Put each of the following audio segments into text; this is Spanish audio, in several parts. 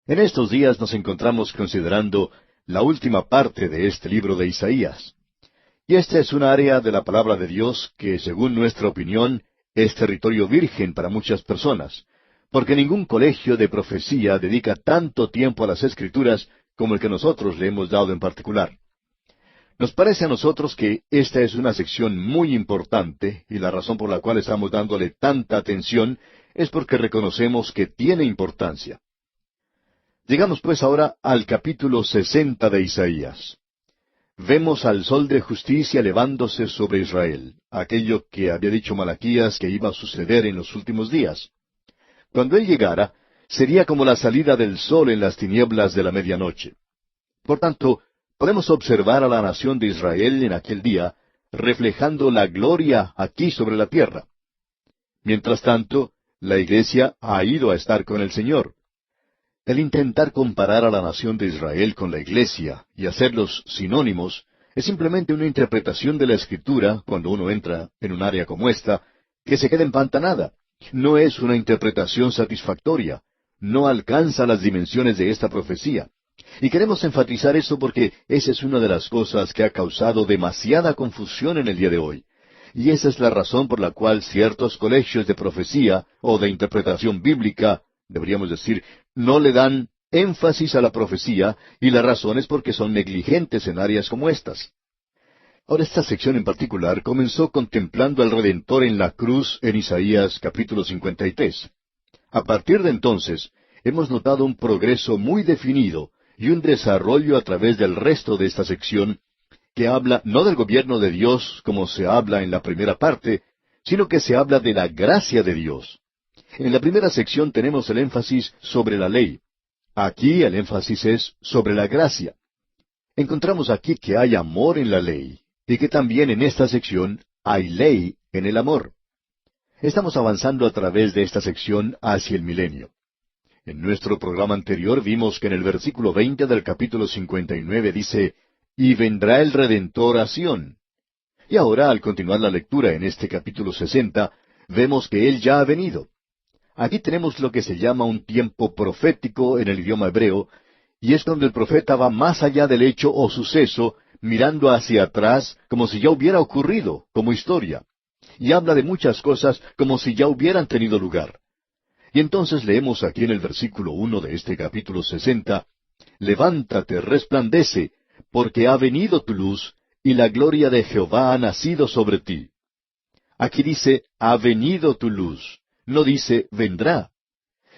En estos días nos encontramos considerando la última parte de este libro de Isaías. Y esta es un área de la palabra de Dios que, según nuestra opinión, es territorio virgen para muchas personas, porque ningún colegio de profecía dedica tanto tiempo a las Escrituras como el que nosotros le hemos dado en particular. Nos parece a nosotros que esta es una sección muy importante, y la razón por la cual estamos dándole tanta atención es porque reconocemos que tiene importancia. Llegamos pues ahora al capítulo 60 de Isaías. Vemos al sol de justicia elevándose sobre Israel, aquello que había dicho Malaquías que iba a suceder en los últimos días. Cuando él llegara, sería como la salida del sol en las tinieblas de la medianoche. Por tanto, podemos observar a la nación de Israel en aquel día, reflejando la gloria aquí sobre la tierra. Mientras tanto, la iglesia ha ido a estar con el Señor. El intentar comparar a la nación de Israel con la iglesia y hacerlos sinónimos es simplemente una interpretación de la Escritura, cuando uno entra en un área como esta, que se queda empantanada. No es una interpretación satisfactoria, no alcanza las dimensiones de esta profecía. Y queremos enfatizar eso porque esa es una de las cosas que ha causado demasiada confusión en el día de hoy. Y esa es la razón por la cual ciertos colegios de profecía o de interpretación bíblica, deberíamos decir, no le dan énfasis a la profecía, y la razón es porque son negligentes en áreas como estas. Ahora, esta sección en particular comenzó contemplando al Redentor en la cruz en Isaías capítulo 53. A partir de entonces, hemos notado un progreso muy definido y un desarrollo a través del resto de esta sección, que habla no del gobierno de Dios como se habla en la primera parte, sino que se habla de la gracia de Dios. En la primera sección tenemos el énfasis sobre la ley. Aquí el énfasis es sobre la gracia. Encontramos aquí que hay amor en la ley, y que también en esta sección hay ley en el amor. Estamos avanzando a través de esta sección hacia el milenio. En nuestro programa anterior vimos que en el versículo 20 del capítulo 59 dice, «Y vendrá el Redentor a Sión». Y ahora, al continuar la lectura en este capítulo 60, vemos que Él ya ha venido. Aquí tenemos lo que se llama un tiempo profético en el idioma hebreo, y es donde el profeta va más allá del hecho o suceso, mirando hacia atrás como si ya hubiera ocurrido, como historia, y habla de muchas cosas como si ya hubieran tenido lugar. Y entonces leemos aquí en el versículo 1 de este capítulo 60, «Levántate, resplandece, porque ha venido tu luz, y la gloria de Jehová ha nacido sobre ti». Aquí dice, «ha venido tu luz». No dice vendrá.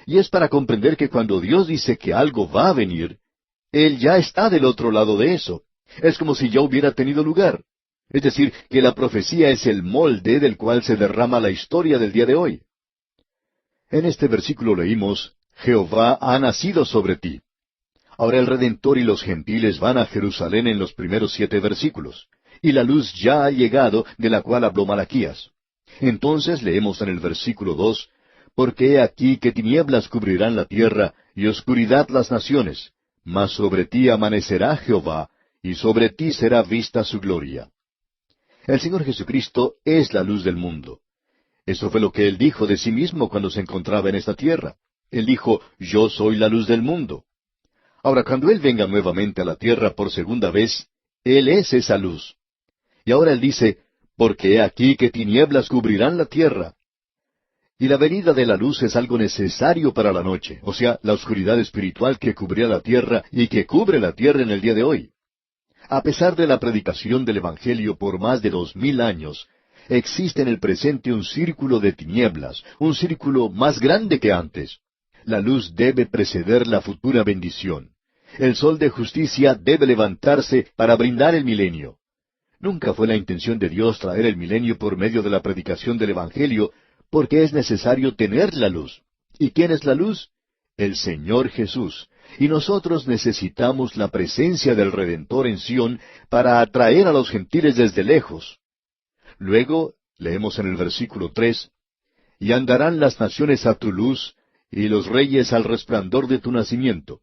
Y es para comprender que cuando Dios dice que algo va a venir, Él ya está del otro lado de eso. Es como si ya hubiera tenido lugar. Es decir, que la profecía es el molde del cual se derrama la historia del día de hoy. En este versículo leímos, Jehová ha nacido sobre ti. Ahora el Redentor y los gentiles van a Jerusalén en los primeros 7 versículos, y la luz ya ha llegado de la cual habló Malaquías. Entonces leemos en el versículo 2, «Porque he aquí que tinieblas cubrirán la tierra, y oscuridad las naciones, mas sobre ti amanecerá Jehová, y sobre ti será vista su gloria». El Señor Jesucristo es la luz del mundo. Eso fue lo que Él dijo de sí mismo cuando se encontraba en esta tierra. Él dijo, «Yo soy la luz del mundo». Ahora, cuando Él venga nuevamente a la tierra por segunda vez, Él es esa luz. Y ahora Él dice, «Porque he aquí que tinieblas cubrirán la tierra». Y la venida de la luz es algo necesario para la noche, o sea, la oscuridad espiritual que cubría la tierra y que cubre la tierra en el día de hoy. A pesar de la predicación del Evangelio por más de 2000 años, existe en el presente un círculo de tinieblas, un círculo más grande que antes. La luz debe preceder la futura bendición. El sol de justicia debe levantarse para brindar el milenio. Nunca fue la intención de Dios traer el milenio por medio de la predicación del Evangelio, porque es necesario tener la luz. ¿Y quién es la luz? El Señor Jesús. Y nosotros necesitamos la presencia del Redentor en Sión para atraer a los gentiles desde lejos. Luego, leemos en el versículo 3, «Y andarán las naciones a tu luz, y los reyes al resplandor de tu nacimiento».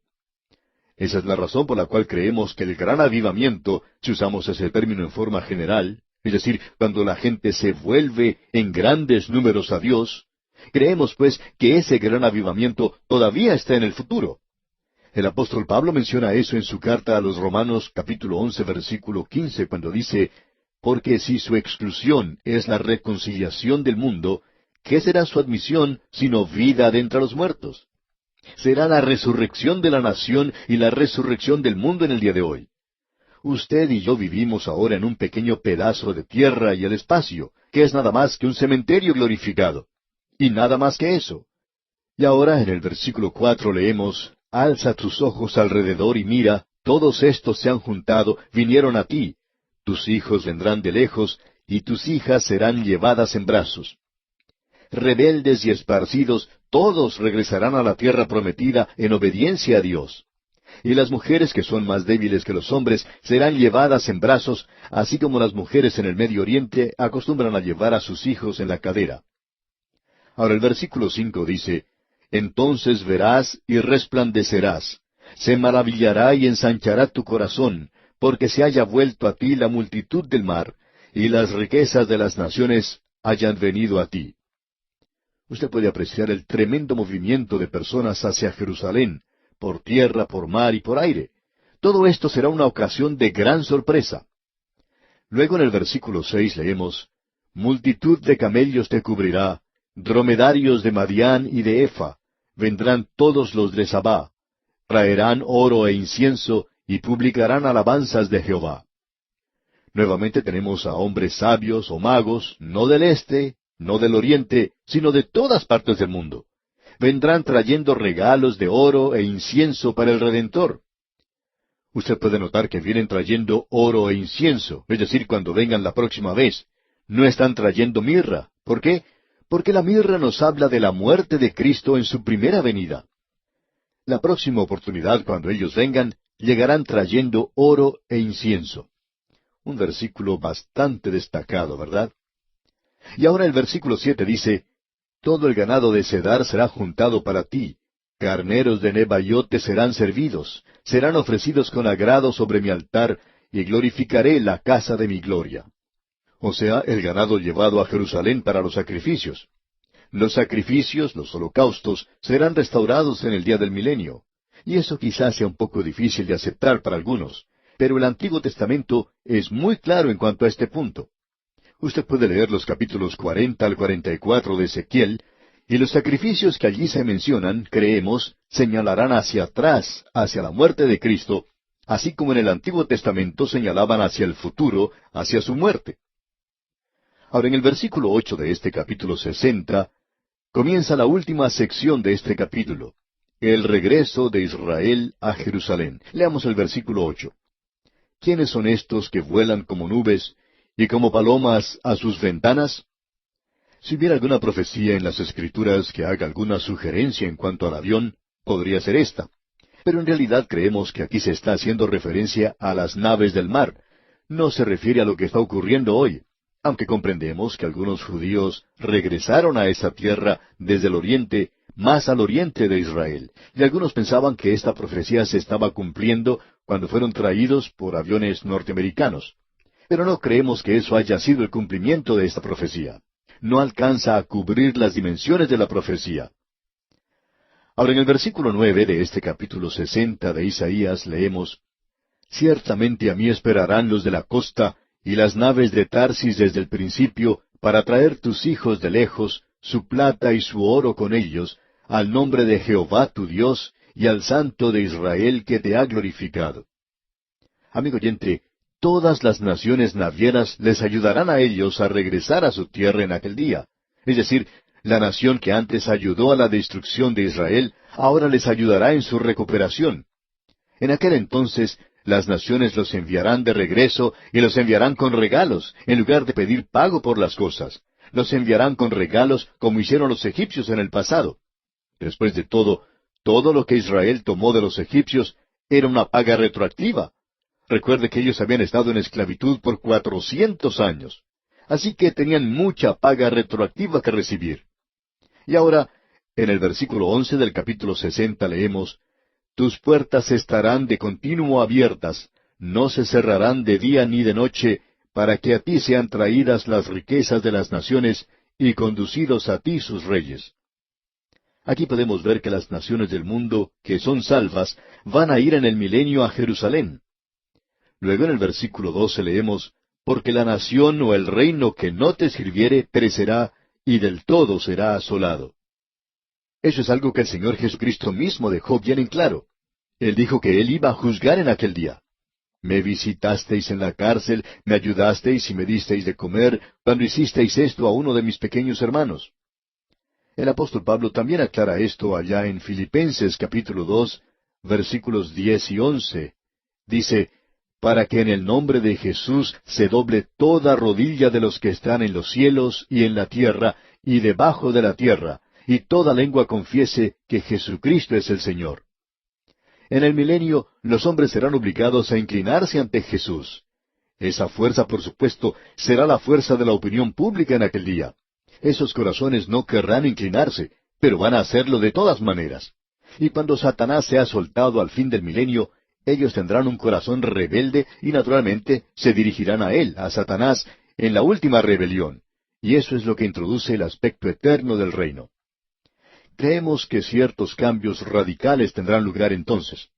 Esa es la razón por la cual creemos que el gran avivamiento, si usamos ese término en forma general, es decir, cuando la gente se vuelve en grandes números a Dios, creemos pues que ese gran avivamiento todavía está en el futuro. El apóstol Pablo menciona eso en su carta a los Romanos capítulo 11 versículo 15 cuando dice, porque si su exclusión es la reconciliación del mundo, ¿qué será su admisión sino vida de entre los muertos? Será la resurrección de la nación y la resurrección del mundo en el día de hoy. Usted y yo vivimos ahora en un pequeño pedazo de tierra y el espacio, que es nada más que un cementerio glorificado. Y nada más que eso. Y ahora en el versículo 4 leemos, alza tus ojos alrededor y mira, todos estos se han juntado, vinieron a ti. Tus hijos vendrán de lejos, y tus hijas serán llevadas en brazos. Rebeldes y esparcidos, todos regresarán a la tierra prometida en obediencia a Dios. Y las mujeres que son más débiles que los hombres serán llevadas en brazos, así como las mujeres en el Medio Oriente acostumbran a llevar a sus hijos en la cadera. Ahora el versículo 5 dice, entonces verás y resplandecerás, se maravillará y ensanchará tu corazón, porque se haya vuelto a ti la multitud del mar, y las riquezas de las naciones hayan venido a ti. Usted puede apreciar el tremendo movimiento de personas hacia Jerusalén, por tierra, por mar y por aire. Todo esto será una ocasión de gran sorpresa. Luego en el versículo 6 leemos, multitud de camellos te cubrirá, dromedarios de Madián y de Efa, vendrán todos los de Sabá, traerán oro e incienso, y publicarán alabanzas de Jehová. Nuevamente tenemos a hombres sabios o magos, no del este, no del oriente, sino de todas partes del mundo. Vendrán trayendo regalos de oro e incienso para el Redentor. Usted puede notar que vienen trayendo oro e incienso, es decir, cuando vengan la próxima vez. No están trayendo mirra. ¿Por qué? Porque la mirra nos habla de la muerte de Cristo en su primera venida. La próxima oportunidad, cuando ellos vengan, llegarán trayendo oro e incienso. Un versículo bastante destacado, ¿verdad? Y ahora el versículo 7 dice, todo el ganado de Cedar será juntado para ti, carneros de Nebaiot te serán servidos, serán ofrecidos con agrado sobre mi altar, y glorificaré la casa de mi gloria. O sea, el ganado llevado a Jerusalén para los sacrificios. Los sacrificios, los holocaustos, serán restaurados en el día del milenio. Y eso quizás sea un poco difícil de aceptar para algunos, pero el Antiguo Testamento es muy claro en cuanto a este punto. Usted puede leer los capítulos 40 al 44 de Ezequiel, y los sacrificios que allí se mencionan, creemos, señalarán hacia atrás, hacia la muerte de Cristo, así como en el Antiguo Testamento señalaban hacia el futuro, hacia su muerte. Ahora, en el versículo 8 de este capítulo 60, comienza la última sección de este capítulo, el regreso de Israel a Jerusalén. Leamos el versículo 8. ¿Quiénes son estos que vuelan como nubes, y como palomas a sus ventanas? Si hubiera alguna profecía en las Escrituras que haga alguna sugerencia en cuanto al avión, podría ser esta. Pero en realidad creemos que aquí se está haciendo referencia a las naves del mar. No se refiere a lo que está ocurriendo hoy, aunque comprendemos que algunos judíos regresaron a esa tierra desde el oriente, más al oriente de Israel, y algunos pensaban que esta profecía se estaba cumpliendo cuando fueron traídos por aviones norteamericanos. Pero no creemos que eso haya sido el cumplimiento de esta profecía. No alcanza a cubrir las dimensiones de la profecía. Ahora en el versículo 9 de este capítulo 60 de Isaías leemos, ciertamente a mí esperarán los de la costa, y las naves de Tarsis desde el principio, para traer tus hijos de lejos, su plata y su oro con ellos, al nombre de Jehová tu Dios, y al Santo de Israel que te ha glorificado. Amigo oyente, todas las naciones navieras les ayudarán a ellos a regresar a su tierra en aquel día. Es decir, la nación que antes ayudó a la destrucción de Israel, ahora les ayudará en su recuperación. En aquel entonces, las naciones los enviarán de regreso y los enviarán con regalos, en lugar de pedir pago por las cosas. Los enviarán con regalos como hicieron los egipcios en el pasado. Después de todo lo que Israel tomó de los egipcios era una paga retroactiva. Recuerde que ellos habían estado en esclavitud por 400 años. Así que tenían mucha paga retroactiva que recibir. Y ahora, en el versículo 11 del capítulo 60 leemos, tus puertas estarán de continuo abiertas, no se cerrarán de día ni de noche, para que a ti sean traídas las riquezas de las naciones, y conducidos a ti sus reyes. Aquí podemos ver que las naciones del mundo que son salvas van a ir en el milenio a Jerusalén. Luego en el versículo 12 leemos, porque la nación o el reino que no te sirviere perecerá, y del todo será asolado. Eso es algo que el Señor Jesucristo mismo dejó bien en claro. Él dijo que Él iba a juzgar en aquel día. Me visitasteis en la cárcel, me ayudasteis y me disteis de comer, cuando hicisteis esto a uno de mis pequeños hermanos. El apóstol Pablo también aclara esto allá en Filipenses capítulo 2, versículos 10 y 11. Dice, para que en el nombre de Jesús se doble toda rodilla de los que están en los cielos y en la tierra y debajo de la tierra, y toda lengua confiese que Jesucristo es el Señor. En el milenio, los hombres serán obligados a inclinarse ante Jesús. Esa fuerza, por supuesto, será la fuerza de la opinión pública en aquel día. Esos corazones no querrán inclinarse, pero van a hacerlo de todas maneras. Y cuando Satanás sea soltado al fin del milenio, ellos tendrán un corazón rebelde y naturalmente se dirigirán a él, a Satanás, en la última rebelión. Y eso es lo que introduce el aspecto eterno del reino. Creemos que ciertos cambios radicales tendrán lugar entonces.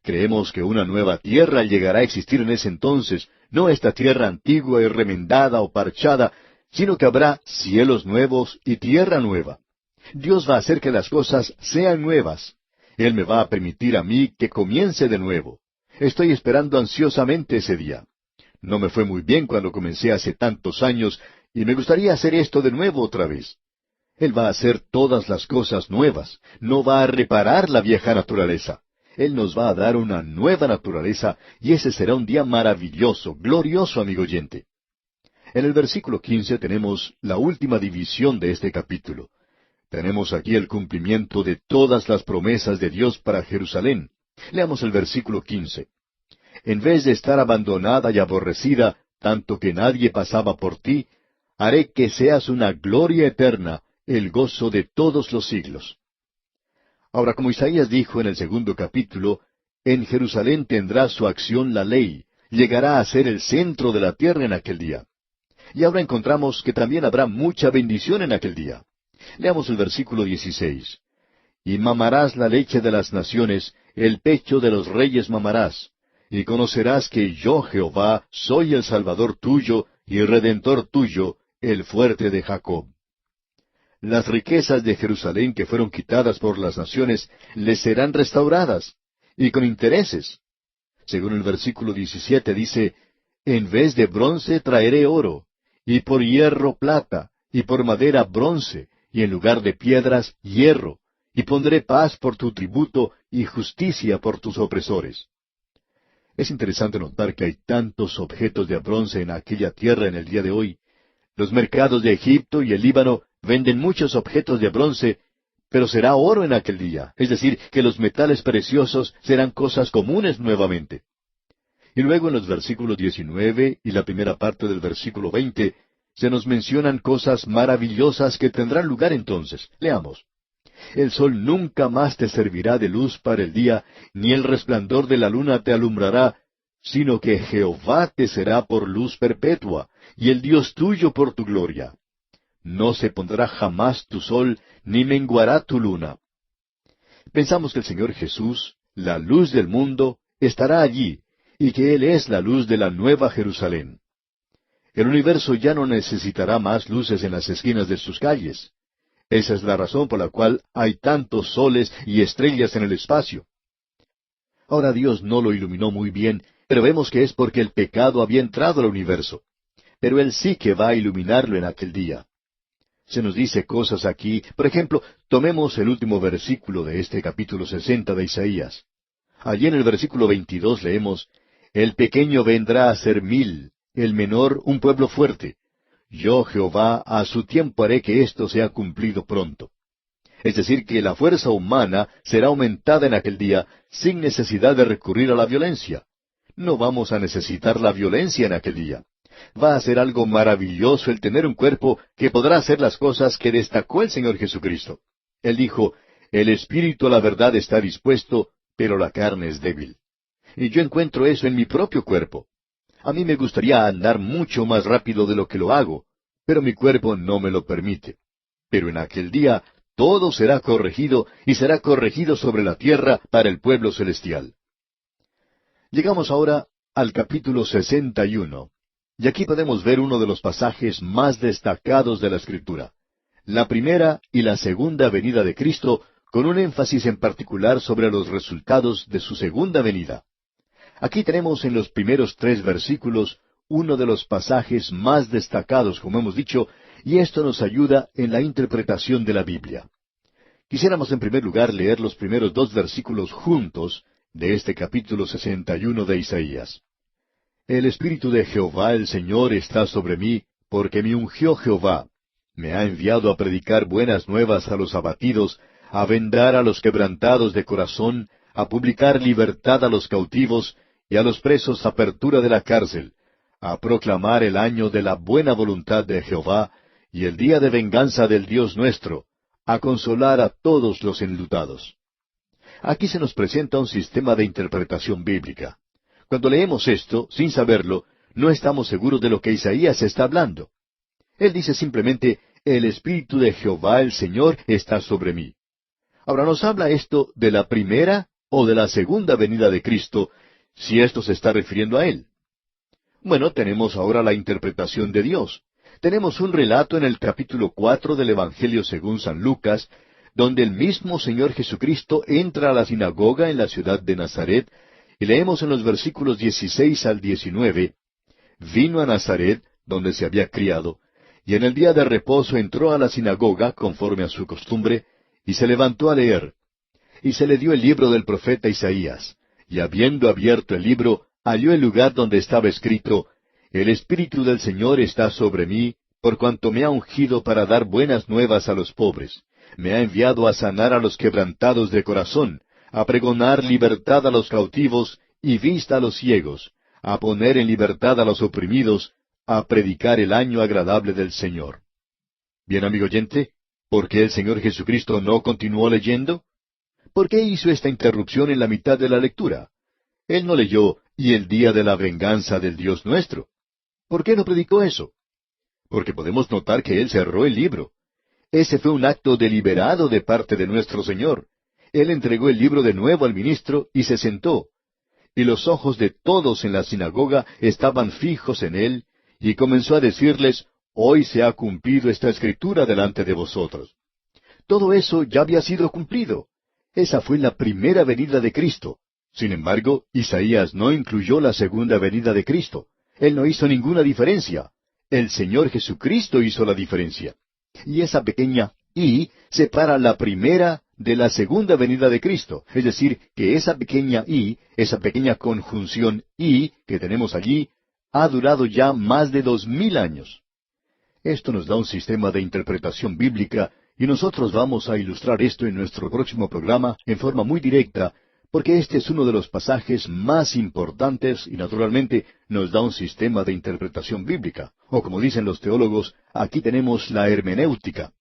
Creemos que una nueva tierra llegará a existir en ese entonces, no esta tierra antigua y remendada o parchada, sino que habrá cielos nuevos y tierra nueva. Dios va a hacer que las cosas sean nuevas. Él me va a permitir a mí que comience de nuevo. Estoy esperando ansiosamente ese día. No me fue muy bien cuando comencé hace tantos años, y me gustaría hacer esto de nuevo otra vez. Él va a hacer todas las cosas nuevas, no va a reparar la vieja naturaleza. Él nos va a dar una nueva naturaleza, y ese será un día maravilloso, glorioso, amigo oyente. En el versículo 15 tenemos la última división de este capítulo. Tenemos aquí el cumplimiento de todas las promesas de Dios para Jerusalén. Leamos el versículo 15. En vez de estar abandonada y aborrecida, tanto que nadie pasaba por ti, haré que seas una gloria eterna, el gozo de todos los siglos. Ahora, como Isaías dijo en el segundo capítulo, en Jerusalén tendrá su acción la ley, llegará a ser el centro de la tierra en aquel día. Y ahora encontramos que también habrá mucha bendición en aquel día. Leamos el versículo 16. Y mamarás la leche de las naciones, el pecho de los reyes mamarás, y conocerás que yo, Jehová, soy el Salvador tuyo y Redentor tuyo, el fuerte de Jacob. Las riquezas de Jerusalén que fueron quitadas por las naciones les serán restauradas, y con intereses. Según el versículo 17 dice, en vez de bronce traeré oro, y por hierro plata, y por madera bronce, y en lugar de piedras hierro, y pondré paz por tu tributo y justicia por tus opresores. Es interesante notar que hay tantos objetos de bronce en aquella tierra en el día de hoy. Los mercados de Egipto y el Líbano venden muchos objetos de bronce, pero será oro en aquel día, es decir, que los metales preciosos serán cosas comunes nuevamente. Y luego en los versículos 19 y la primera parte del versículo 20, se nos mencionan cosas maravillosas que tendrán lugar entonces. Leamos. El sol nunca más te servirá de luz para el día, ni el resplandor de la luna te alumbrará, sino que Jehová te será por luz perpetua, y el Dios tuyo por tu gloria. No se pondrá jamás tu sol, ni menguará tu luna. Pensamos que el Señor Jesús, la luz del mundo, estará allí, y que Él es la luz de la nueva Jerusalén. El universo ya no necesitará más luces en las esquinas de sus calles. Esa es la razón por la cual hay tantos soles y estrellas en el espacio. Ahora Dios no lo iluminó muy bien, pero vemos que es porque el pecado había entrado al universo. Pero Él sí que va a iluminarlo en aquel día. Se nos dice cosas aquí, por ejemplo, tomemos el último versículo de este capítulo 60 de Isaías. Allí en el versículo 22 leemos, el pequeño vendrá a ser 1000, el menor un pueblo fuerte. Yo, Jehová, a su tiempo haré que esto sea cumplido pronto. Es decir, que la fuerza humana será aumentada en aquel día sin necesidad de recurrir a la violencia. No vamos a necesitar la violencia en aquel día. Va a ser algo maravilloso el tener un cuerpo que podrá hacer las cosas que destacó el Señor Jesucristo. Él dijo, el espíritu a la verdad está dispuesto, pero la carne es débil. Y yo encuentro eso en mi propio cuerpo. A mí me gustaría andar mucho más rápido de lo que lo hago, pero mi cuerpo no me lo permite. Pero en aquel día todo será corregido y será corregido sobre la tierra para el pueblo celestial. Llegamos ahora al capítulo 61, y aquí podemos ver uno de los pasajes más destacados de la Escritura, la primera y la segunda venida de Cristo, con un énfasis en particular sobre los resultados de su segunda venida. Aquí tenemos en los primeros 3 versículos uno de los pasajes más destacados, como hemos dicho, y esto nos ayuda en la interpretación de la Biblia. Quisiéramos en primer lugar leer los primeros 2 versículos juntos de este capítulo 61 de Isaías. El Espíritu de Jehová el Señor está sobre mí, porque me ungió Jehová. Me ha enviado a predicar buenas nuevas a los abatidos, a vendar a los quebrantados de corazón, a publicar libertad a los cautivos, y a los presos apertura de la cárcel, a proclamar el año de la buena voluntad de Jehová, y el día de venganza del Dios nuestro, a consolar a todos los enlutados. Aquí se nos presenta un sistema de interpretación bíblica. Cuando leemos esto, sin saberlo, no estamos seguros de lo que Isaías está hablando. Él dice simplemente, el Espíritu de Jehová el Señor está sobre mí. Ahora, ¿nos habla esto de la primera o de la segunda venida de Cristo, si esto se está refiriendo a Él? Bueno, tenemos ahora la interpretación de Dios. Tenemos un relato en el capítulo 4 del Evangelio según San Lucas, donde el mismo Señor Jesucristo entra a la sinagoga en la ciudad de Nazaret, y leemos en los versículos 16 al 19, vino a Nazaret, donde se había criado, y en el día de reposo entró a la sinagoga, conforme a su costumbre, y se levantó a leer. Y se le dio el libro del profeta Isaías, y habiendo abierto el libro, halló el lugar donde estaba escrito, el Espíritu del Señor está sobre mí, por cuanto me ha ungido para dar buenas nuevas a los pobres. Me ha enviado a sanar a los quebrantados de corazón, a pregonar libertad a los cautivos y vista a los ciegos, a poner en libertad a los oprimidos, a predicar el año agradable del Señor. Bien, amigo oyente, ¿por qué el Señor Jesucristo no continuó leyendo? ¿Por qué hizo esta interrupción en la mitad de la lectura? Él no leyó, y el día de la venganza del Dios nuestro. ¿Por qué no predicó eso? Porque podemos notar que Él cerró el libro. Ese fue un acto deliberado de parte de nuestro Señor. Él entregó el libro de nuevo al ministro y se sentó. Y los ojos de todos en la sinagoga estaban fijos en Él, y comenzó a decirles, hoy se ha cumplido esta escritura delante de vosotros. Todo eso ya había sido cumplido. Esa fue la primera venida de Cristo. Sin embargo, Isaías no incluyó la segunda venida de Cristo. Él no hizo ninguna diferencia. El Señor Jesucristo hizo la diferencia. Y esa pequeña I separa la primera de la segunda venida de Cristo. Es decir, que esa pequeña I, esa pequeña conjunción I que tenemos allí, ha durado ya más de 2000 años. Esto nos da un sistema de interpretación bíblica, y nosotros vamos a ilustrar esto en nuestro próximo programa en forma muy directa, porque este es uno de los pasajes más importantes y naturalmente nos da un sistema de interpretación bíblica. O como dicen los teólogos, aquí tenemos la hermenéutica.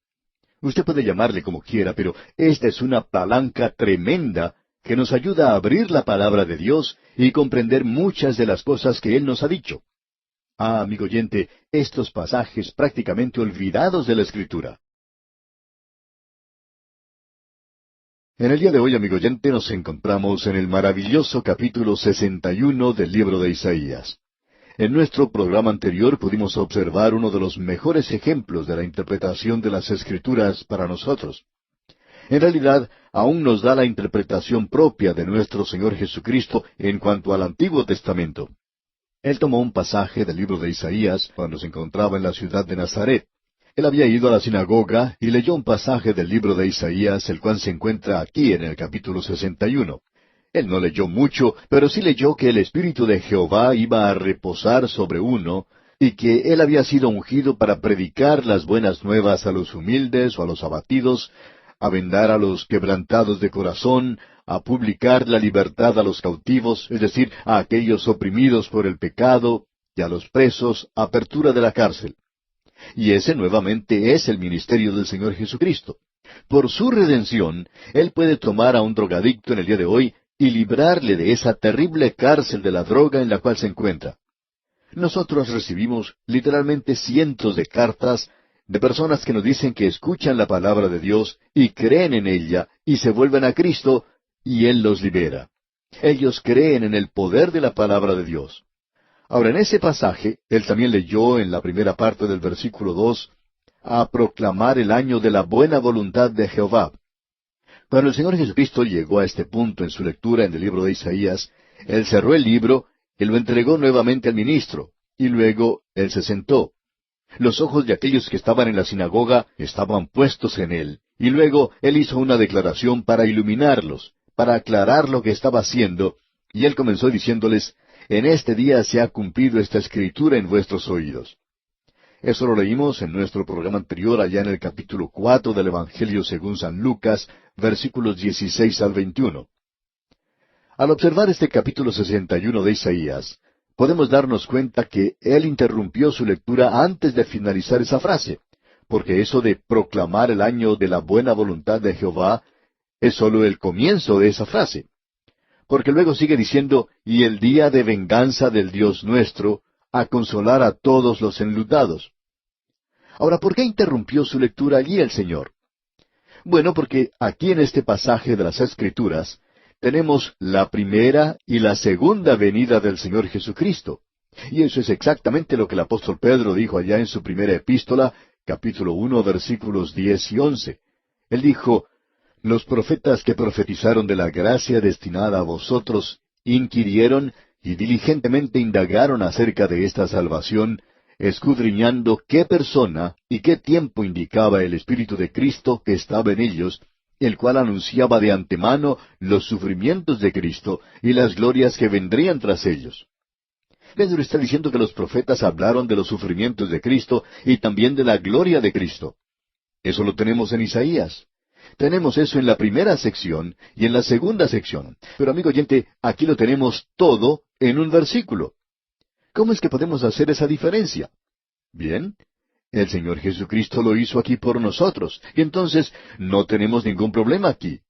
Usted puede llamarle como quiera, pero esta es una palanca tremenda que nos ayuda a abrir la palabra de Dios y comprender muchas de las cosas que Él nos ha dicho. Ah, amigo oyente, estos pasajes prácticamente olvidados de la Escritura. En el día de hoy, amigo oyente, nos encontramos en el maravilloso capítulo 61 del libro de Isaías. En nuestro programa anterior pudimos observar uno de los mejores ejemplos de la interpretación de las Escrituras para nosotros. En realidad, aún nos da la interpretación propia de nuestro Señor Jesucristo en cuanto al Antiguo Testamento. Él tomó un pasaje del libro de Isaías cuando se encontraba en la ciudad de Nazaret. Él había ido a la sinagoga y leyó un pasaje del libro de Isaías, el cual se encuentra aquí en el capítulo 61. Él no leyó mucho, pero sí leyó que el Espíritu de Jehová iba a reposar sobre uno, y que él había sido ungido para predicar las buenas nuevas a los humildes o a los abatidos, a vendar a los quebrantados de corazón, a publicar la libertad a los cautivos, es decir, a aquellos oprimidos por el pecado, y a los presos, apertura de la cárcel. Y ese nuevamente es el ministerio del Señor Jesucristo. Por su redención, Él puede tomar a un drogadicto en el día de hoy y librarle de esa terrible cárcel de la droga en la cual se encuentra. Nosotros recibimos literalmente cientos de cartas de personas que nos dicen que escuchan la palabra de Dios y creen en ella y se vuelven a Cristo y Él los libera. Ellos creen en el poder de la palabra de Dios. Ahora, en ese pasaje, él también leyó en la primera parte del versículo 2, a proclamar el año de la buena voluntad de Jehová. Cuando el Señor Jesucristo llegó a este punto en su lectura en el libro de Isaías, Él cerró el libro y lo entregó nuevamente al ministro, y luego Él se sentó. Los ojos de aquellos que estaban en la sinagoga estaban puestos en Él, y luego Él hizo una declaración para iluminarlos, para aclarar lo que estaba haciendo, y Él comenzó diciéndoles, en este día se ha cumplido esta escritura en vuestros oídos. Eso lo leímos en nuestro programa anterior, allá en el capítulo 4 del Evangelio según San Lucas, versículos 16 al 21. Al observar este capítulo 61 de Isaías, podemos darnos cuenta que él interrumpió su lectura antes de finalizar esa frase, porque eso de proclamar el año de la buena voluntad de Jehová es sólo el comienzo de esa frase. Porque luego sigue diciendo, y el día de venganza del Dios nuestro, a consolar a todos los enlutados. Ahora, ¿por qué interrumpió su lectura allí el Señor? Bueno, porque aquí en este pasaje de las Escrituras tenemos la primera y la segunda venida del Señor Jesucristo. Y eso es exactamente lo que el apóstol Pedro dijo allá en su primera epístola, capítulo 1, versículos 10 y 11. Él dijo, los profetas que profetizaron de la gracia destinada a vosotros inquirieron y diligentemente indagaron acerca de esta salvación, escudriñando qué persona y qué tiempo indicaba el Espíritu de Cristo que estaba en ellos, el cual anunciaba de antemano los sufrimientos de Cristo y las glorias que vendrían tras ellos. Pedro está diciendo que los profetas hablaron de los sufrimientos de Cristo y también de la gloria de Cristo. Eso lo tenemos en Isaías. Tenemos eso en la primera sección y en la segunda sección. Pero amigo oyente, aquí lo tenemos todo en un versículo. ¿Cómo es que podemos hacer esa diferencia? Bien, el Señor Jesucristo lo hizo aquí por nosotros, y entonces no tenemos ningún problema aquí.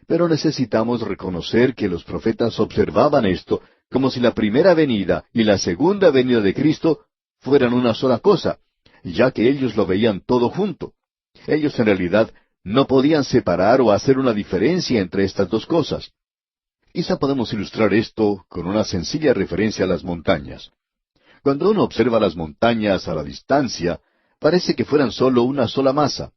Pero necesitamos reconocer que los profetas observaban esto como si la primera venida y la segunda venida de Cristo fueran una sola cosa, ya que ellos lo veían todo junto. Ellos en realidad no podían separar o hacer una diferencia entre estas dos cosas. Quizá podemos ilustrar esto con una sencilla referencia a las montañas. Cuando uno observa las montañas a la distancia, parece que fueran solo una sola masa.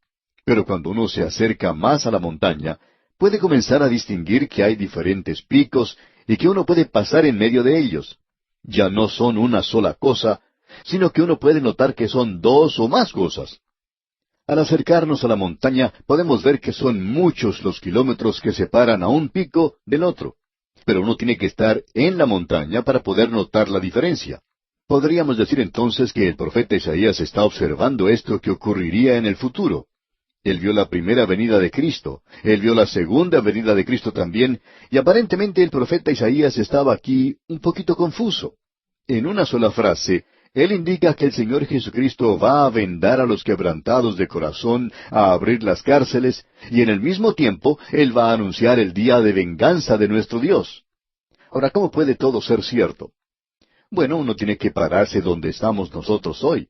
Pero cuando uno se acerca más a la montaña, puede comenzar a distinguir que hay diferentes picos y que uno puede pasar en medio de ellos. Ya no son una sola cosa, sino que uno puede notar que son dos o más cosas. Al acercarnos a la montaña, podemos ver que son muchos los kilómetros que separan a un pico del otro. Pero uno tiene que estar en la montaña para poder notar la diferencia. Podríamos decir entonces que el profeta Isaías está observando esto que ocurriría en el futuro. Él vio la primera venida de Cristo, él vio la segunda venida de Cristo también, y aparentemente el profeta Isaías estaba aquí un poquito confuso. En una sola frase, él indica que el Señor Jesucristo va a vendar a los quebrantados de corazón, a abrir las cárceles, y en el mismo tiempo Él va a anunciar el día de venganza de nuestro Dios. Ahora, ¿cómo puede todo ser cierto? Bueno, uno tiene que pararse donde estamos nosotros hoy.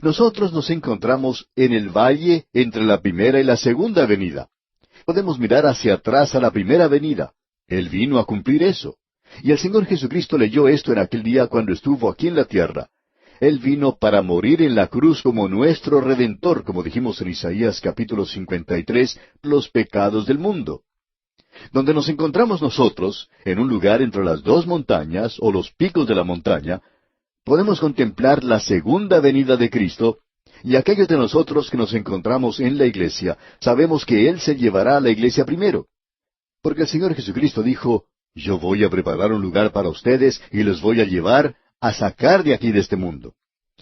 Nosotros nos encontramos en el valle entre la primera y la segunda venida. Podemos mirar hacia atrás a la primera venida. Él vino a cumplir eso. Y el Señor Jesucristo leyó esto en aquel día cuando estuvo aquí en la tierra. Él vino para morir en la cruz como nuestro Redentor, como dijimos en Isaías capítulo 53, los pecados del mundo. Donde nos encontramos nosotros, en un lugar entre las dos montañas, o los picos de la montaña, podemos contemplar la segunda venida de Cristo, y aquellos de nosotros que nos encontramos en la iglesia, sabemos que Él se llevará a la iglesia primero. Porque el Señor Jesucristo dijo, yo voy a preparar un lugar para ustedes y los voy a llevar a sacar de aquí de este mundo.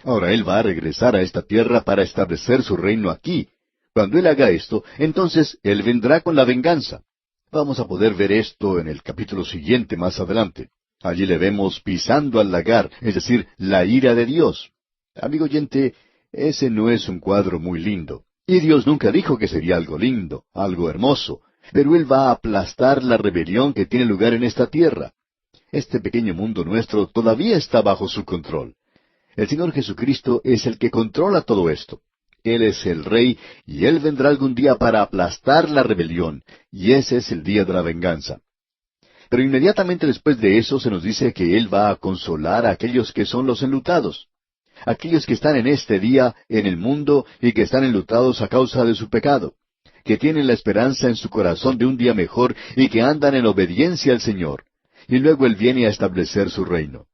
Ahora Él va a regresar a esta tierra para establecer su reino aquí. Cuando Él haga esto, entonces Él vendrá con la venganza. Vamos a poder ver esto en el capítulo siguiente más adelante. Allí le vemos pisando al lagar, es decir, la ira de Dios. Amigo oyente, ese no es un cuadro muy lindo. Y Dios nunca dijo que sería algo lindo, algo hermoso. Pero Él va a aplastar la rebelión que tiene lugar en esta tierra. Este pequeño mundo nuestro todavía está bajo su control. El Señor Jesucristo es el que controla todo esto. Él es el Rey, y Él vendrá algún día para aplastar la rebelión, y ese es el día de la venganza. Pero inmediatamente después de eso se nos dice que Él va a consolar a aquellos que son los enlutados, aquellos que están en este día en el mundo y que están enlutados a causa de su pecado, que tienen la esperanza en su corazón de un día mejor y que andan en obediencia al Señor. Y luego Él viene a establecer su reino.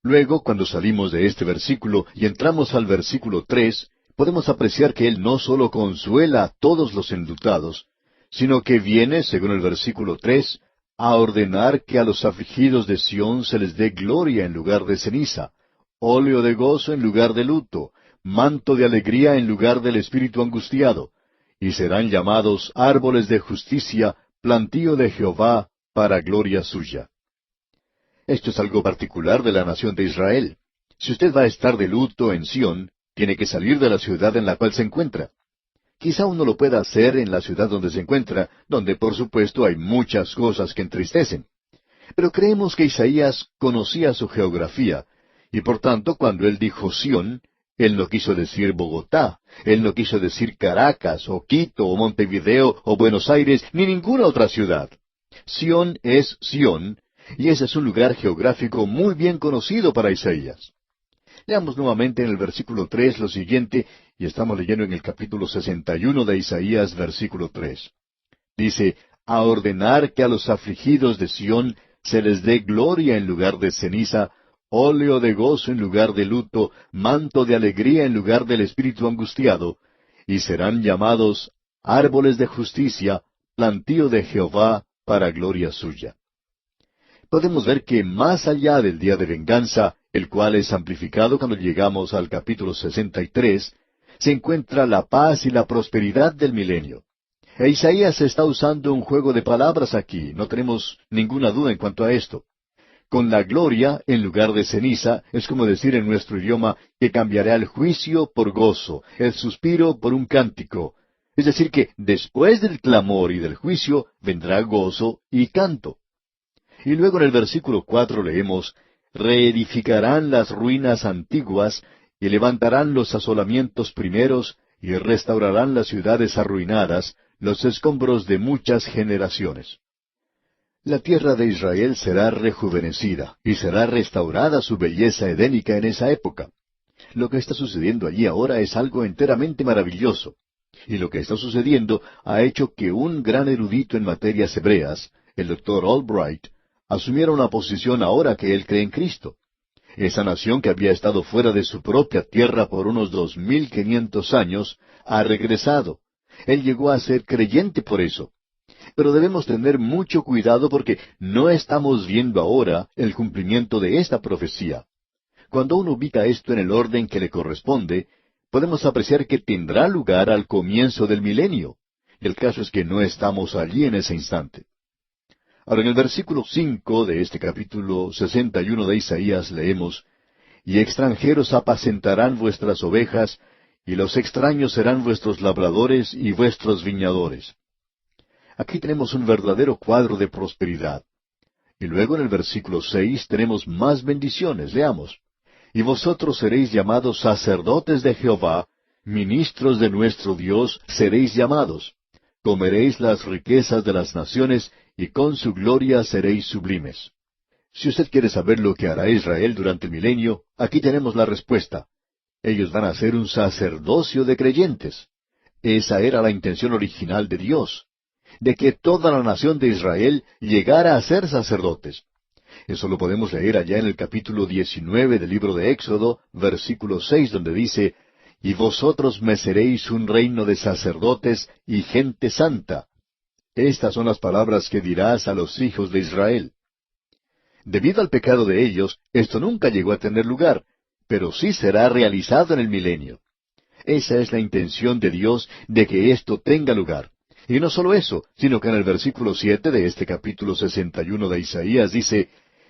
Luego, cuando salimos de este versículo y entramos al versículo 3, podemos apreciar que Él no solo consuela a todos los enlutados, sino que viene, según el versículo 3, a ordenar que a los afligidos de Sión se les dé gloria en lugar de ceniza, óleo de gozo en lugar de luto, manto de alegría en lugar del espíritu angustiado, y serán llamados árboles de justicia, plantío de Jehová, para gloria suya. Esto es algo particular de la nación de Israel. Si usted va a estar de luto en Sión, tiene que salir de la ciudad en la cual se encuentra. Quizá uno lo pueda hacer en la ciudad donde se encuentra, donde por supuesto hay muchas cosas que entristecen. Pero creemos que Isaías conocía su geografía, y por tanto cuando él dijo Sión, él no quiso decir Bogotá, él no quiso decir Caracas, o Quito, o Montevideo, o Buenos Aires, ni ninguna otra ciudad. Sión es Sión, y ese es un lugar geográfico muy bien conocido para Isaías. Leamos nuevamente en el versículo 3 lo siguiente, y estamos leyendo en el capítulo 61 de Isaías, versículo 3. Dice, a ordenar que a los afligidos de Sión se les dé gloria en lugar de ceniza, óleo de gozo en lugar de luto, manto de alegría en lugar del espíritu angustiado, y serán llamados árboles de justicia, plantío de Jehová, para gloria suya. Podemos ver que más allá del día de venganza, el cual es amplificado cuando llegamos al capítulo 63, se encuentra la paz y la prosperidad del milenio. E Isaías está usando un juego de palabras aquí, no tenemos ninguna duda en cuanto a esto. Con la gloria, en lugar de ceniza, es como decir en nuestro idioma que cambiará el juicio por gozo, el suspiro por un cántico. Es decir, que después del clamor y del juicio vendrá gozo y canto. Y luego en el versículo 4 leemos, reedificarán las ruinas antiguas, y levantarán los asolamientos primeros, y restaurarán las ciudades arruinadas, los escombros de muchas generaciones. La tierra de Israel será rejuvenecida, y será restaurada su belleza edénica en esa época. Lo que está sucediendo allí ahora es algo enteramente maravilloso. Y lo que está sucediendo ha hecho que un gran erudito en materias hebreas, el doctor Albright, asumiera una posición ahora que él cree en Cristo. Esa nación que había estado fuera de su propia tierra por unos 2500 años, ha regresado. Él llegó a ser creyente por eso. Pero debemos tener mucho cuidado porque no estamos viendo ahora el cumplimiento de esta profecía. Cuando uno ubica esto en el orden que le corresponde, podemos apreciar que tendrá lugar al comienzo del milenio. El caso es que no estamos allí en ese instante. Ahora, en el versículo 5 de este capítulo 61 de Isaías leemos, y extranjeros apacentarán vuestras ovejas, y los extraños serán vuestros labradores y vuestros viñadores. Aquí tenemos un verdadero cuadro de prosperidad. Y luego en el versículo 6 tenemos más bendiciones. Leamos. Y vosotros seréis llamados sacerdotes de Jehová, ministros de nuestro Dios seréis llamados. Comeréis las riquezas de las naciones, y con su gloria seréis sublimes. Si usted quiere saber lo que hará Israel durante el milenio, aquí tenemos la respuesta. Ellos van a ser un sacerdocio de creyentes. Esa era la intención original de Dios, de que toda la nación de Israel llegara a ser sacerdotes. Eso lo podemos leer allá en el capítulo 19 del libro de Éxodo, versículo 6, donde dice, y vosotros me seréis un reino de sacerdotes y gente santa. Estas son las palabras que dirás a los hijos de Israel. Debido al pecado de ellos, esto nunca llegó a tener lugar, pero sí será realizado en el milenio. Esa es la intención de Dios de que esto tenga lugar. Y no solo eso, sino que en el versículo 7 de este capítulo 61 de Isaías dice,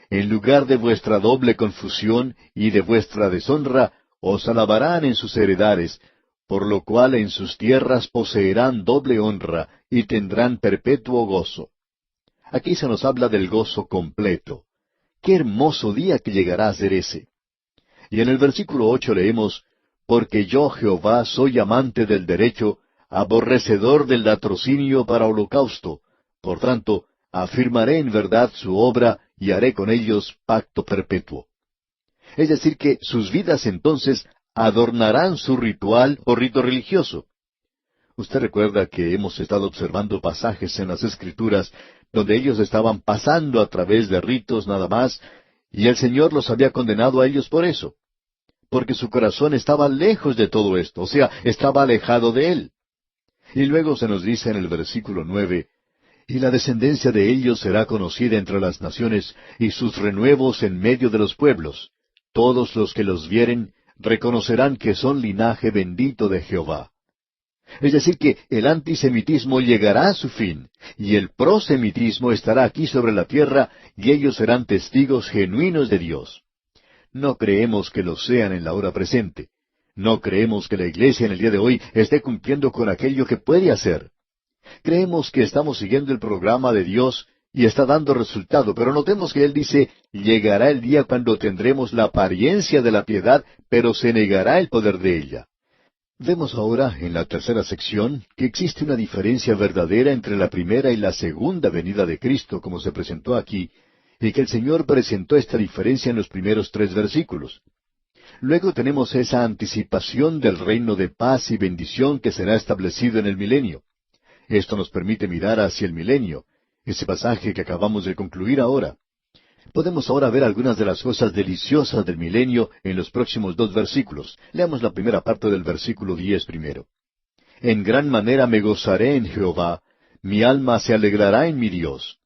en lugar de vuestra doble confusión y de vuestra deshonra, os alabarán en sus heredades, por lo cual en sus tierras poseerán doble honra y tendrán perpetuo gozo. Aquí se nos habla del gozo completo. ¡Qué hermoso día que llegará a ser ese! Y en el versículo 8 leemos, porque yo, Jehová, soy amante del derecho, aborrecedor del latrocinio para holocausto. Por tanto, afirmaré en verdad su obra y haré con ellos pacto perpetuo. Es decir, que sus vidas entonces adornarán su ritual o rito religioso. Usted recuerda que hemos estado observando pasajes en las Escrituras donde ellos estaban pasando a través de ritos nada más, y el Señor los había condenado a ellos por eso, porque su corazón estaba lejos de todo esto, o sea, estaba alejado de Él. Y luego se nos dice en el versículo 9, y la descendencia de ellos será conocida entre las naciones, y sus renuevos en medio de los pueblos. Todos los que los vieren reconocerán que son linaje bendito de Jehová. Es decir, que el antisemitismo llegará a su fin, y el prosemitismo estará aquí sobre la tierra, y ellos serán testigos genuinos de Dios. No creemos que lo sean en la hora presente. No creemos que la Iglesia en el día de hoy esté cumpliendo con aquello que puede hacer. Creemos que estamos siguiendo el programa de Dios y está dando resultado, pero notemos que Él dice, llegará el día cuando tendremos la apariencia de la piedad, pero se negará el poder de ella. Vemos ahora, en la tercera sección, que existe una diferencia verdadera entre la primera y la segunda venida de Cristo, como se presentó aquí, y que el Señor presentó esta diferencia en los primeros 3 versículos. Luego tenemos esa anticipación del reino de paz y bendición que será establecido en el milenio. Esto nos permite mirar hacia el milenio, ese pasaje que acabamos de concluir ahora. Podemos ahora ver algunas de las cosas deliciosas del milenio en los próximos 2 versículos. Leamos la primera parte del versículo 10 primero. En gran manera me gozaré en Jehová, mi alma se alegrará en mi Dios.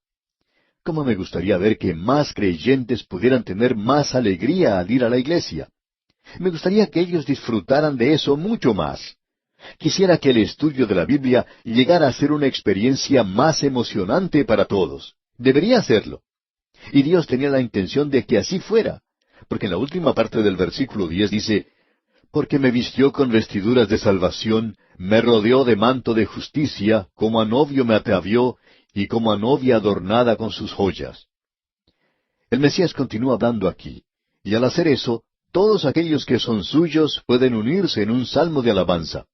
¿Cómo me gustaría ver que más creyentes pudieran tener más alegría al ir a la iglesia? Me gustaría que ellos disfrutaran de eso mucho más. Quisiera que el estudio de la Biblia llegara a ser una experiencia más emocionante para todos. Debería serlo. Y Dios tenía la intención de que así fuera, porque en la última parte del versículo 10 dice, porque me vistió con vestiduras de salvación, me rodeó de manto de justicia, como a novio me atavió, y como a novia adornada con sus joyas. El Mesías continúa hablando aquí, y al hacer eso, todos aquellos que son suyos pueden unirse en un salmo de alabanza.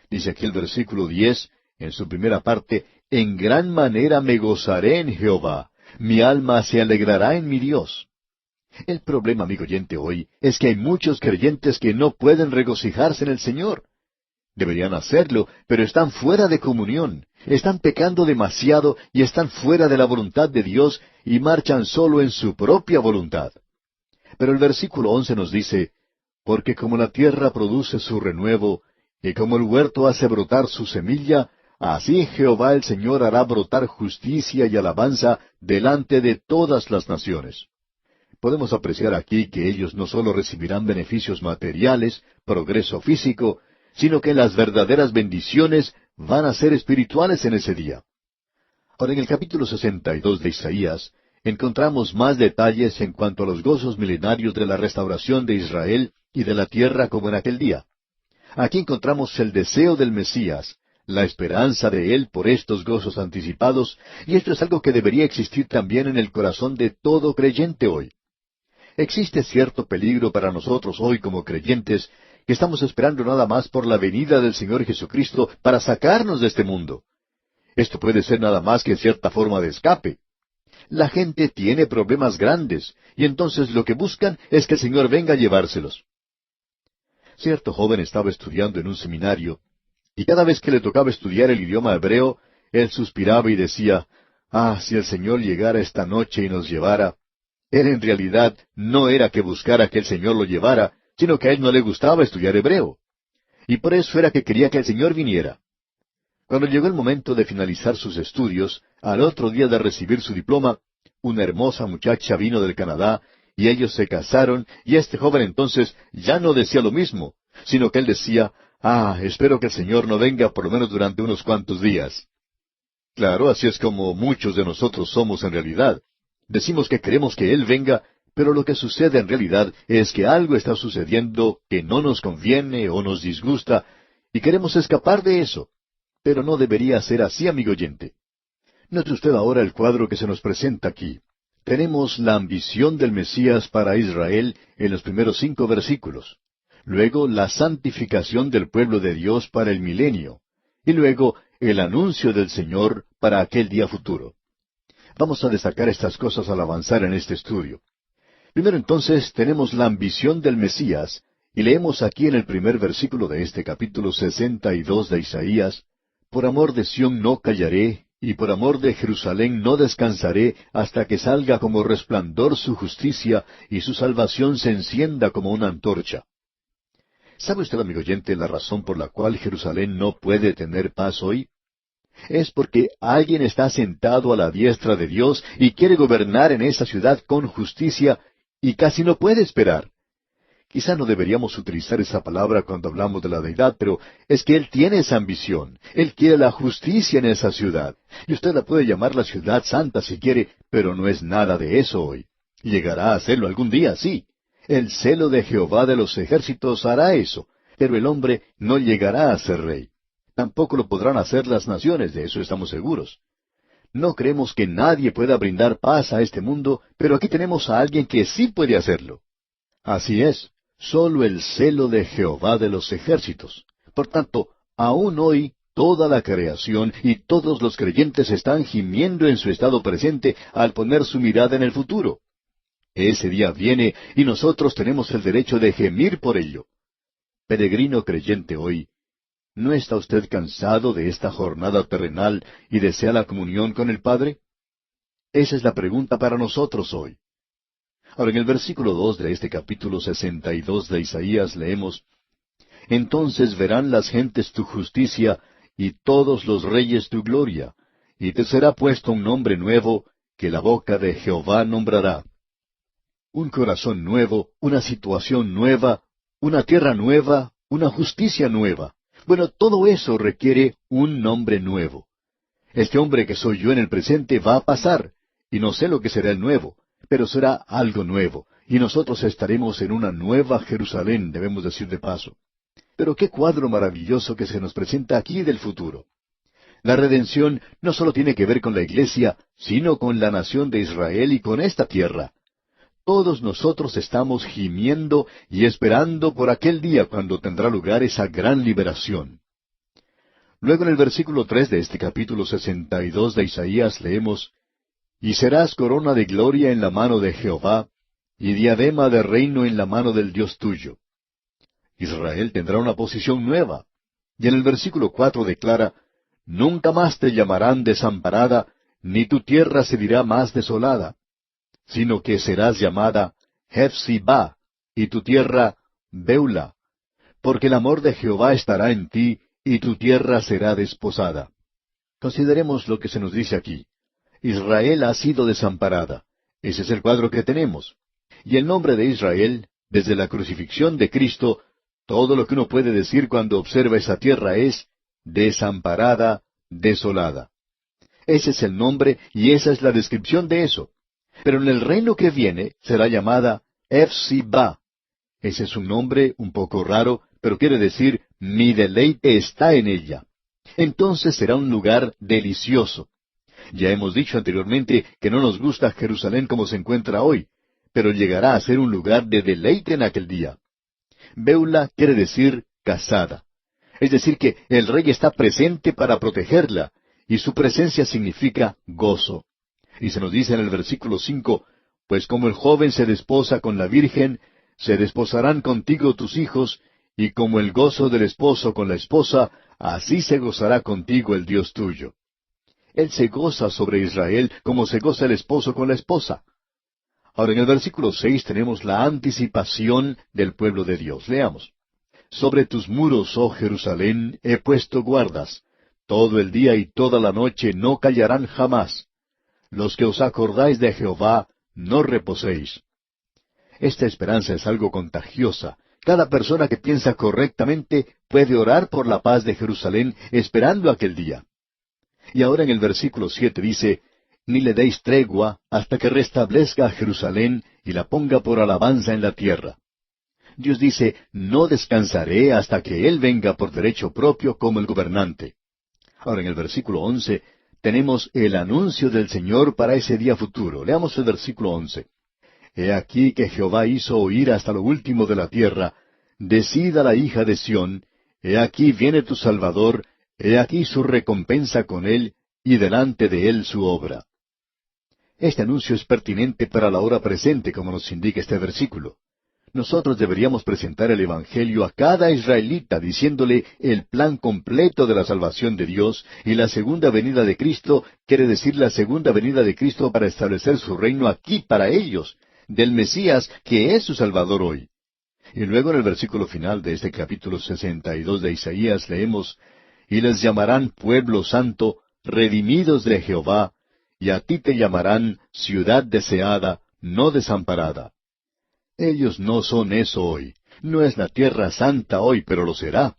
Dice aquí el versículo 10, en su primera parte, en gran manera me gozaré en Jehová, mi alma se alegrará en mi Dios. El problema, amigo oyente, hoy es que hay muchos creyentes que no pueden regocijarse en el Señor. Deberían hacerlo, pero están fuera de comunión, están pecando demasiado y están fuera de la voluntad de Dios y marchan solo en su propia voluntad. Pero el versículo 11 nos dice, porque como la tierra produce su renuevo, y como el huerto hace brotar su semilla, así Jehová el Señor hará brotar justicia y alabanza delante de todas las naciones. Podemos apreciar aquí que ellos no solo recibirán beneficios materiales, progreso físico, sino que las verdaderas bendiciones van a ser espirituales en ese día. Ahora, en el capítulo 62 de Isaías, encontramos más detalles en cuanto a los gozos milenarios de la restauración de Israel y de la tierra como en aquel día. Aquí encontramos el deseo del Mesías, la esperanza de Él por estos gozos anticipados, y esto es algo que debería existir también en el corazón de todo creyente hoy. Existe cierto peligro para nosotros hoy como creyentes, que estamos esperando nada más por la venida del Señor Jesucristo para sacarnos de este mundo. Esto puede ser nada más que cierta forma de escape. La gente tiene problemas grandes, y entonces lo que buscan es que el Señor venga a llevárselos. Cierto joven estaba estudiando en un seminario, y cada vez que le tocaba estudiar el idioma hebreo, él suspiraba y decía, si el Señor llegara esta noche y nos llevara. Él en realidad no era que buscara que el Señor lo llevara, sino que a él no le gustaba estudiar hebreo. Y por eso era que quería que el Señor viniera. Cuando llegó el momento de finalizar sus estudios, al otro día de recibir su diploma, una hermosa muchacha vino del Canadá, y ellos se casaron, y este joven entonces ya no decía lo mismo, sino que él decía, espero que el Señor no venga por lo menos durante unos cuantos días. Claro, así es como muchos de nosotros somos en realidad. Decimos que queremos que Él venga, pero lo que sucede en realidad es que algo está sucediendo que no nos conviene o nos disgusta, y queremos escapar de eso. Pero no debería ser así, amigo oyente. Note usted ahora el cuadro que se nos presenta aquí. Tenemos la ambición del Mesías para Israel en los primeros 5 versículos. luego la santificación del pueblo de Dios para el milenio, y luego el anuncio del Señor para aquel día futuro. Vamos a destacar estas cosas al avanzar en este estudio. Primero entonces tenemos la ambición del Mesías, y leemos aquí en el primer versículo de este capítulo 62 de Isaías: Por amor de Sión no callaré, y por amor de Jerusalén no descansaré, hasta que salga como resplandor su justicia, y su salvación se encienda como una antorcha. ¿Sabe usted, amigo oyente, la razón por la cual Jerusalén no puede tener paz hoy? Es porque alguien está sentado a la diestra de Dios y quiere gobernar en esa ciudad con justicia, y casi no puede esperar. Quizá no deberíamos utilizar esa palabra cuando hablamos de la deidad, pero es que Él tiene esa ambición. Él quiere la justicia en esa ciudad. Y usted la puede llamar la ciudad santa si quiere, pero no es nada de eso hoy. Llegará a hacerlo algún día, sí. El celo de Jehová de los ejércitos hará eso, pero el hombre no llegará a ser rey. Tampoco lo podrán hacer las naciones, de eso estamos seguros. No creemos que nadie pueda brindar paz a este mundo, pero aquí tenemos a alguien que sí puede hacerlo. Así es, solo el celo de Jehová de los ejércitos. Por tanto, aún hoy toda la creación y todos los creyentes están gimiendo en su estado presente al poner su mirada en el futuro. Ese día viene y nosotros tenemos el derecho de gemir por ello. Peregrino creyente hoy, ¿no está usted cansado de esta jornada terrenal y desea la comunión con el Padre? Esa es la pregunta para nosotros hoy. Ahora, en el versículo 2 de este capítulo 62 de Isaías leemos: Entonces verán las gentes tu justicia, y todos los reyes tu gloria, y te será puesto un nombre nuevo, que la boca de Jehová nombrará. Un corazón nuevo, una situación nueva, una tierra nueva, una justicia nueva. Bueno, todo eso requiere un nombre nuevo. Este hombre que soy yo en el presente va a pasar, y no sé lo que será el nuevo, pero será algo nuevo, y nosotros estaremos en una nueva Jerusalén, debemos decir de paso. Pero qué cuadro maravilloso que se nos presenta aquí del futuro. La redención no solo tiene que ver con la iglesia, sino con la nación de Israel y con esta tierra. Todos nosotros estamos gimiendo y esperando por aquel día cuando tendrá lugar esa gran liberación. Luego en el versículo 3 de este capítulo 62 de Isaías leemos: Y serás corona de gloria en la mano de Jehová, y diadema de reino en la mano del Dios tuyo. Israel tendrá una posición nueva. Y en el versículo 4 declara: Nunca más te llamarán desamparada, ni tu tierra se dirá más desolada, sino que serás llamada Hefzibá, y tu tierra Beula, porque el amor de Jehová estará en ti, y tu tierra será desposada. Consideremos lo que se nos dice aquí. Israel ha sido desamparada. Ese es el cuadro que tenemos. Y el nombre de Israel, desde la crucifixión de Cristo, todo lo que uno puede decir cuando observa esa tierra es desamparada, desolada. Ese es el nombre y esa es la descripción de eso. Pero en el reino que viene será llamada Hefzibá. Ese es un nombre un poco raro, pero quiere decir mi deleite está en ella. Entonces será un lugar delicioso. Ya hemos dicho anteriormente que no nos gusta Jerusalén como se encuentra hoy, pero llegará a ser un lugar de deleite en aquel día. Beula quiere decir casada. Es decir, que el rey está presente para protegerla, y su presencia significa gozo. Y se nos dice en el versículo 5, Pues como el joven se desposa con la virgen, se desposarán contigo tus hijos, y como el gozo del esposo con la esposa, así se gozará contigo el Dios tuyo. Él se goza sobre Israel como se goza el esposo con la esposa. Ahora en el versículo 6 tenemos la anticipación del pueblo de Dios. Leamos. Sobre tus muros, oh Jerusalén, he puesto guardas. Todo el día y toda la noche no callarán jamás. Los que os acordáis de Jehová, no reposéis. Esta esperanza es algo contagiosa. Cada persona que piensa correctamente puede orar por la paz de Jerusalén esperando aquel día. Y ahora en el versículo 7 dice, Ni le deis tregua hasta que restablezca a Jerusalén y la ponga por alabanza en la tierra. Dios dice, no descansaré hasta que Él venga por derecho propio como el gobernante. Ahora en el versículo 11 tenemos el anuncio del Señor para ese día futuro. Leamos el versículo 11. He aquí que Jehová hizo oír hasta lo último de la tierra, Decida la hija de Sión, he aquí viene tu Salvador, he aquí su recompensa con él, y delante de él su obra. Este anuncio es pertinente para la hora presente, como nos indica este versículo. Nosotros deberíamos presentar el Evangelio a cada israelita diciéndole el plan completo de la salvación de Dios, y la segunda venida de Cristo quiere decir la segunda venida de Cristo para establecer su reino aquí para ellos, del Mesías que es su Salvador hoy. Y luego en el versículo final de este capítulo 62 de Isaías leemos, y les llamarán pueblo santo, redimidos de Jehová, y a ti te llamarán ciudad deseada, no desamparada. Ellos no son eso hoy. No es la tierra santa hoy, pero lo será.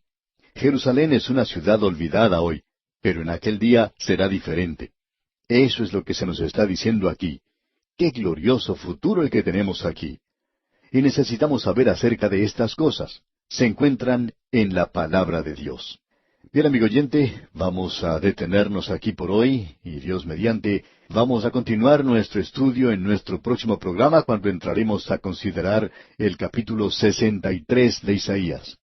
Jerusalén es una ciudad olvidada hoy, pero en aquel día será diferente. Eso es lo que se nos está diciendo aquí. Qué glorioso futuro el que tenemos aquí. Y necesitamos saber acerca de estas cosas. Se encuentran en la palabra de Dios. Bien, amigo oyente, vamos a detenernos aquí por hoy, y Dios mediante, vamos a continuar nuestro estudio en nuestro próximo programa cuando entraremos a considerar el capítulo 63 de Isaías.